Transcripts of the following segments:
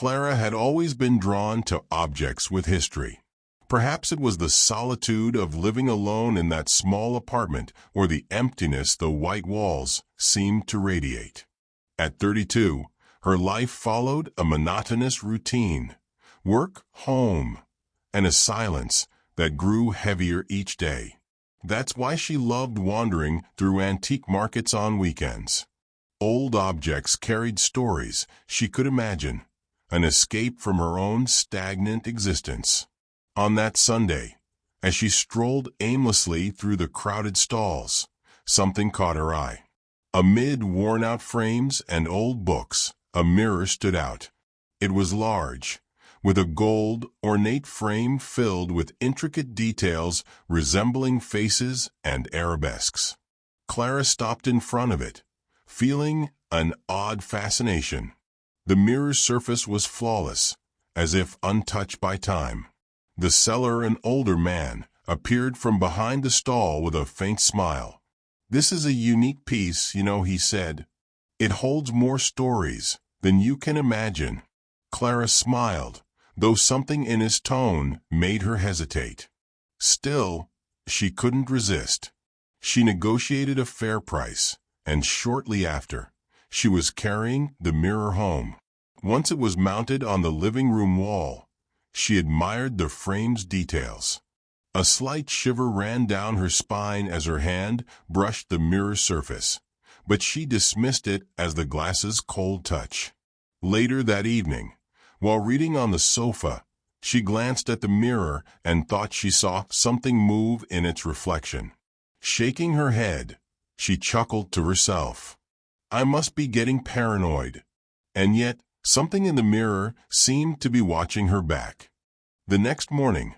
Clara had always been drawn to objects with history. Perhaps it was the solitude of living alone in that small apartment or the emptiness the white walls seemed to radiate. At 32, her life followed a monotonous routine: work, home, and a silence that grew heavier each day. That's why she loved wandering through antique markets on weekends. Old objects carried stories she could imagine, an escape from her own stagnant existence. On that Sunday, as she strolled aimlessly through the crowded stalls, something caught her eye. Amid worn-out frames and old books, a mirror stood out. It was large, with a gold, ornate frame filled with intricate details resembling faces and arabesques. Clara stopped in front of it, feeling an odd fascination. The mirror's surface was flawless, as if untouched by time. The seller, an older man, appeared from behind the stall with a faint smile. "This is a unique piece, he said. "It holds more stories than you can imagine." Clara smiled, though something in his tone made her hesitate. Still, she couldn't resist. She negotiated a fair price, and shortly after, she was carrying the mirror home. Once it was mounted on the living room wall, she admired the frame's details. A slight shiver ran down her spine as her hand brushed the mirror's surface, but she dismissed it as the glass's cold touch. Later that evening, while reading on the sofa, she glanced at the mirror and thought she saw something move in its reflection. Shaking her head, she chuckled to herself. "I must be getting paranoid." And yet, something in the mirror seemed to be watching her back. The next morning,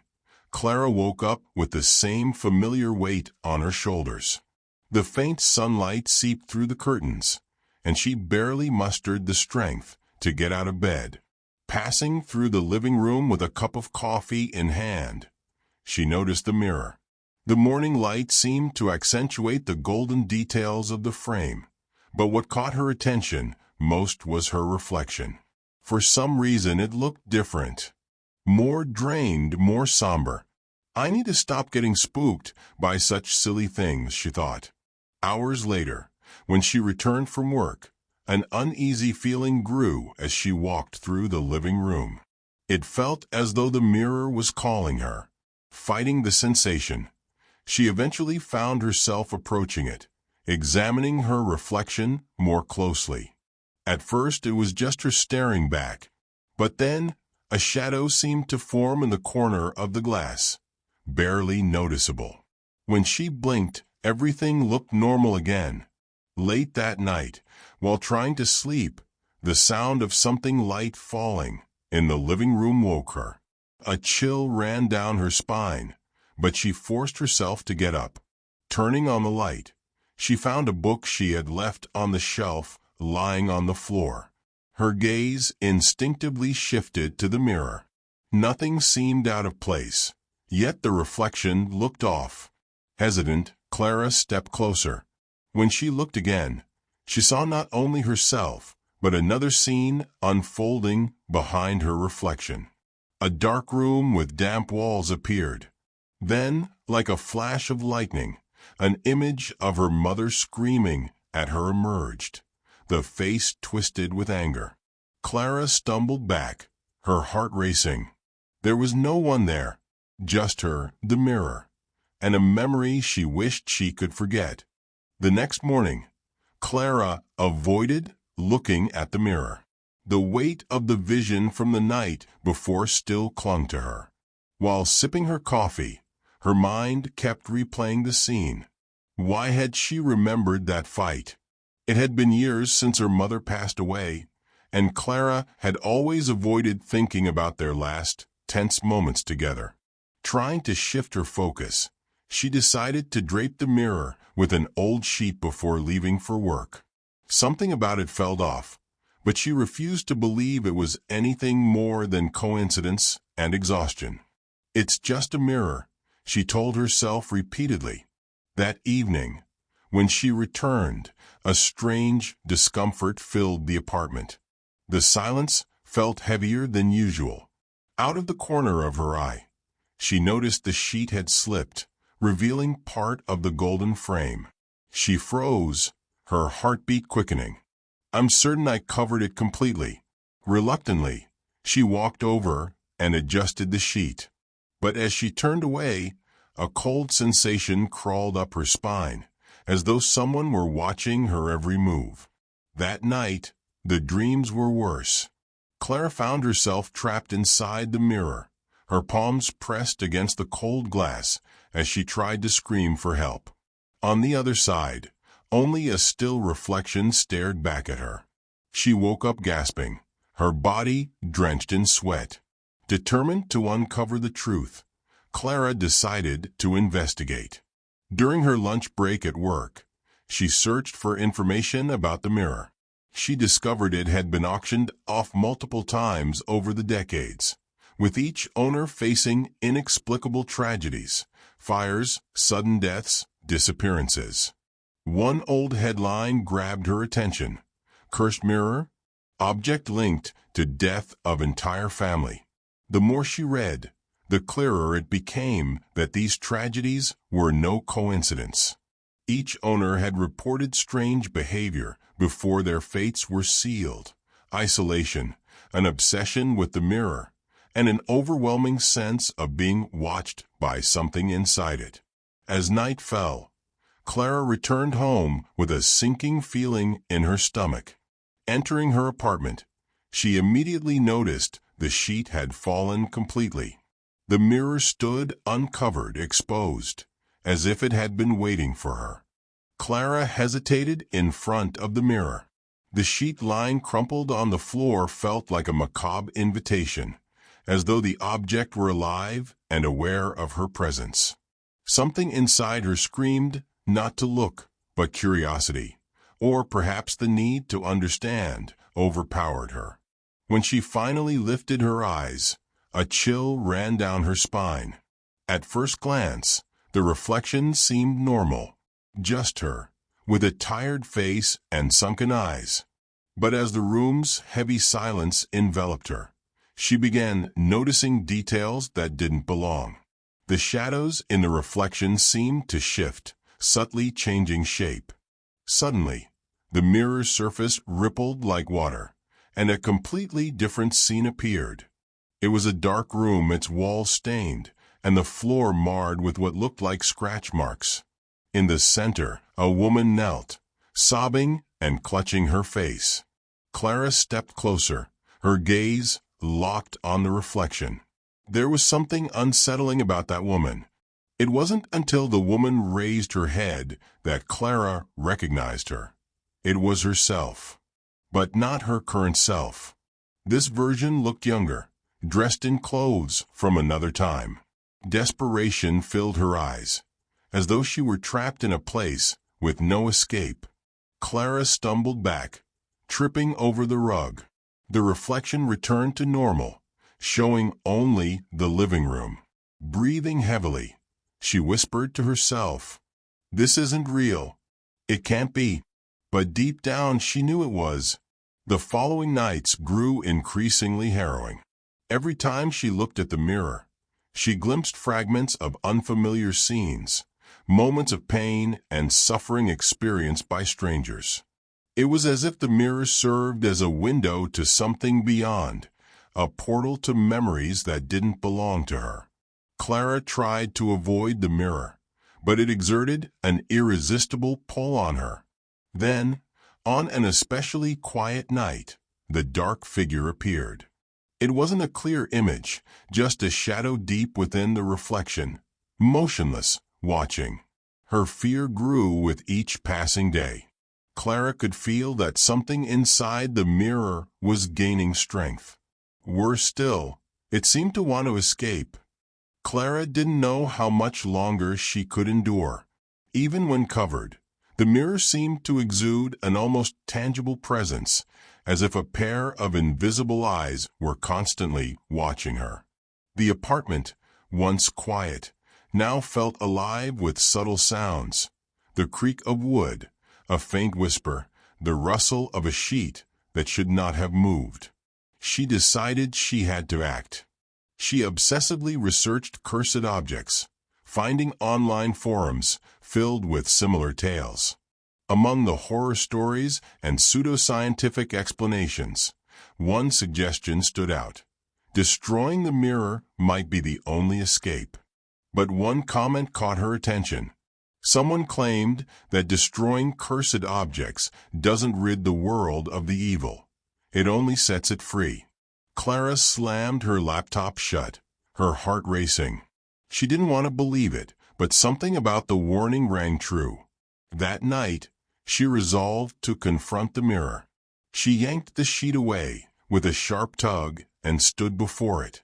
Clara woke up with the same familiar weight on her shoulders. The faint sunlight seeped through the curtains, and she barely mustered the strength to get out of bed. Passing through the living room with a cup of coffee in hand, she noticed the mirror. The morning light seemed to accentuate the golden details of the frame, but what caught her attention most was her reflection. For some reason it looked different. More drained, more somber. "I need to stop getting spooked by such silly things," she thought. Hours later, when she returned from work, an uneasy feeling grew as she walked through the living room. It felt as though the mirror was calling her. Fighting the sensation, she eventually found herself approaching it, examining her reflection more closely. At first it was just her staring back, but then a shadow seemed to form in the corner of the glass, barely noticeable. When she blinked, everything looked normal again. Late that night, while trying to sleep, the sound of something light falling in the living room woke her. A chill ran down her spine, but she forced herself to get up. Turning on the light, she found a book she had left on the shelf lying on the floor. Her gaze instinctively shifted to the mirror. Nothing seemed out of place, yet the reflection looked off. Hesitant, Clara stepped closer. When she looked again, she saw not only herself, but another scene unfolding behind her reflection. A dark room with damp walls appeared. Then, like a flash of lightning, an image of her mother screaming at her emerged, the face twisted with anger. Clara stumbled back, her heart racing. There was no one there, just her, the mirror, and a memory she wished she could forget. The next morning, Clara avoided looking at the mirror. The weight of the vision from the night before still clung to her. While sipping her coffee, her mind kept replaying the scene. Why had she remembered that fight? It had been years since her mother passed away, and Clara had always avoided thinking about their last, tense moments together. Trying to shift her focus, she decided to drape the mirror with an old sheet before leaving for work. Something about it felt off, but she refused to believe it was anything more than coincidence and exhaustion. "It's just a mirror," she told herself repeatedly. That evening, when she returned, a strange discomfort filled the apartment. The silence felt heavier than usual. Out of the corner of her eye, she noticed the sheet had slipped, revealing part of the golden frame. She froze, her heartbeat quickening. "I'm certain I covered it completely." Reluctantly, she walked over and adjusted the sheet. But as she turned away, a cold sensation crawled up her spine, as though someone were watching her every move. That night, the dreams were worse. Clara found herself trapped inside the mirror, her palms pressed against the cold glass as she tried to scream for help. On the other side, only a still reflection stared back at her. She woke up gasping, her body drenched in sweat. Determined to uncover the truth, Clara decided to investigate. During her lunch break at work, she searched for information about the mirror. She discovered it had been auctioned off multiple times over the decades, with each owner facing inexplicable tragedies: fires, sudden deaths, disappearances. One old headline grabbed her attention: "Cursed mirror, object linked to death of entire family." The more she read, the clearer it became that these tragedies were no coincidence. Each owner had reported strange behavior before their fates were sealed: isolation, an obsession with the mirror, and an overwhelming sense of being watched by something inside it. As night fell, Clara returned home with a sinking feeling in her stomach. Entering her apartment, she immediately noticed the sheet had fallen completely. The mirror stood uncovered, exposed, as if it had been waiting for her. Clara hesitated in front of the mirror. The sheet lying crumpled on the floor felt like a macabre invitation, as though the object were alive and aware of her presence. Something inside her screamed not to look, but curiosity, or perhaps the need to understand, overpowered her. When she finally lifted her eyes, a chill ran down her spine. At first glance, the reflection seemed normal, just her, with a tired face and sunken eyes. But as the room's heavy silence enveloped her, she began noticing details that didn't belong. The shadows in the reflection seemed to shift, subtly changing shape. Suddenly, the mirror's surface rippled like water, and a completely different scene appeared. It was a dark room, its walls stained, and the floor marred with what looked like scratch marks. In the center, a woman knelt, sobbing and clutching her face. Clara stepped closer, her gaze locked on the reflection. There was something unsettling about that woman. It wasn't until the woman raised her head that Clara recognized her. It was herself, but not her current self. This version looked younger, dressed in clothes from another time. Desperation filled her eyes, as though she were trapped in a place with no escape. Clara stumbled back, tripping over the rug. The reflection returned to normal, showing only the living room. Breathing heavily, she whispered to herself, "This isn't real. It can't be." But deep down she knew it was. The following nights grew increasingly harrowing. Every time she looked at the mirror, she glimpsed fragments of unfamiliar scenes, moments of pain and suffering experienced by strangers. It was as if the mirror served as a window to something beyond, a portal to memories that didn't belong to her. Clara tried to avoid the mirror, but it exerted an irresistible pull on her. Then, on an especially quiet night, the dark figure appeared. It wasn't a clear image, just a shadow deep within the reflection, motionless, watching. Her fear grew with each passing day. Clara could feel that something inside the mirror was gaining strength. Worse still, it seemed to want to escape. Clara didn't know how much longer she could endure. Even when covered, the mirror seemed to exude an almost tangible presence, as if a pair of invisible eyes were constantly watching her. The apartment, once quiet, now felt alive with subtle sounds: the creak of wood, a faint whisper, the rustle of a sheet that should not have moved. she decided she had to act. She obsessively researched cursed objects, finding online forums filled with similar tales. Among the horror stories and pseudoscientific explanations, one suggestion stood out. Destroying the mirror might be the only escape. But one comment caught her attention. Someone claimed that destroying cursed objects doesn't rid the world of the evil. It only sets it free. Clara slammed her laptop shut, her heart racing. She didn't want to believe it, but something about the warning rang true. That night, she resolved to confront the mirror. She yanked the sheet away with a sharp tug and stood before it,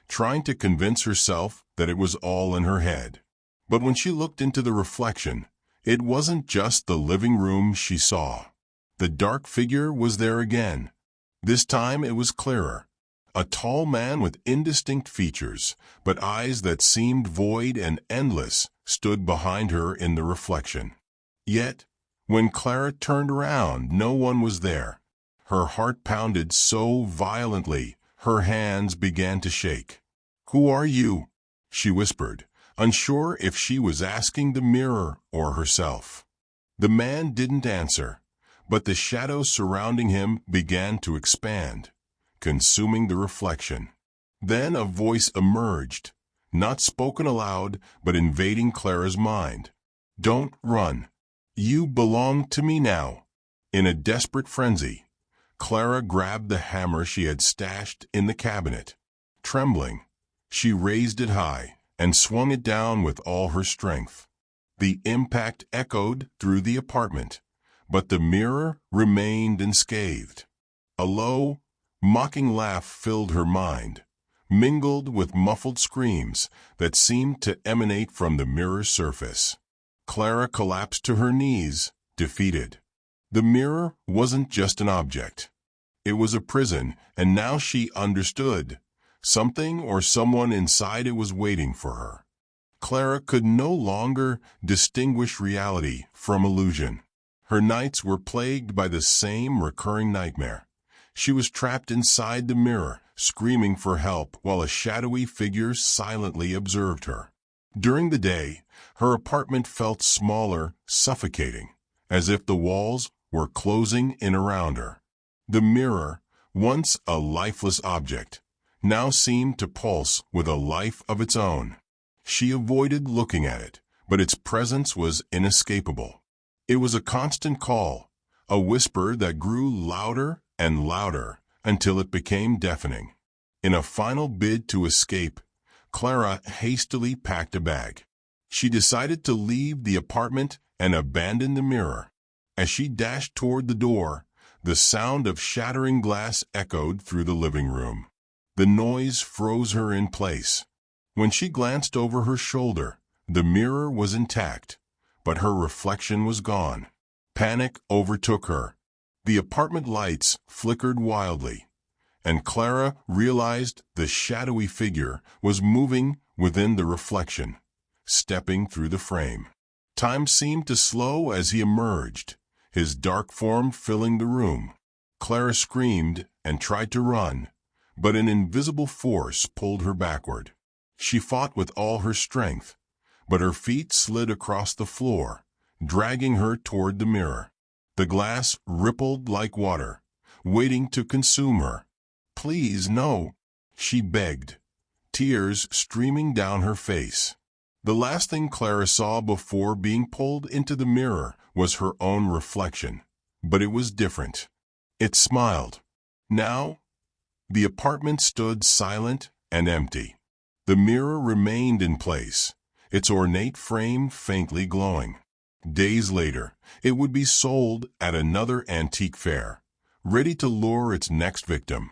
trying to convince herself that it was all in her head. But when she looked into the reflection, it wasn't just the living room she saw. The dark figure was there again. This time it was clearer. A tall man with indistinct features, but eyes that seemed void and endless, stood behind her in the reflection. Yet, when Clara turned around, no one was there. Her heart pounded so violently, her hands began to shake. "Who are you?" she whispered, unsure if she was asking the mirror or herself. The man didn't answer, but the shadows surrounding him began to expand, consuming the reflection. Then a voice emerged, not spoken aloud, but invading Clara's mind. "Don't run. You belong to me now." In a desperate frenzy, Clara grabbed the hammer she had stashed in the cabinet. Trembling, she raised it high and swung it down with all her strength. The impact echoed through the apartment, but the mirror remained unscathed. A low, mocking laugh filled her mind, mingled with muffled screams that seemed to emanate from the mirror's surface. Clara collapsed to her knees, defeated. The mirror wasn't just an object. It was a prison, and now she understood. Something or someone inside it was waiting for her. Clara could no longer distinguish reality from illusion. Her nights were plagued by the same recurring nightmare. She was trapped inside the mirror, screaming for help while a shadowy figure silently observed her. During the day, her apartment felt smaller, suffocating, as if the walls were closing in around her. The mirror, once a lifeless object, now seemed to pulse with a life of its own. She avoided looking at it, but its presence was inescapable. It was a constant call, a whisper that grew louder and louder until it became deafening. In a final bid to escape, Clara hastily packed a bag. She decided to leave the apartment and abandon the mirror. As she dashed toward the door, the sound of shattering glass echoed through the living room. The noise froze her in place. When she glanced over her shoulder, the mirror was intact, but her reflection was gone. Panic overtook her. The apartment lights flickered wildly, and Clara realized the shadowy figure was moving within the reflection, stepping through the frame. Time seemed to slow as he emerged, his dark form filling the room. Clara screamed and tried to run, but an invisible force pulled her backward. She fought with all her strength, but her feet slid across the floor, dragging her toward the mirror. The glass rippled like water, waiting to consume her. "Please, no," she begged, tears streaming down her face. The last thing Clara saw before being pulled into the mirror was her own reflection, but it was different. It smiled. Now, the apartment stood silent and empty. The mirror remained in place, its ornate frame faintly glowing. Days later, it would be sold at another antique fair, ready to lure its next victim.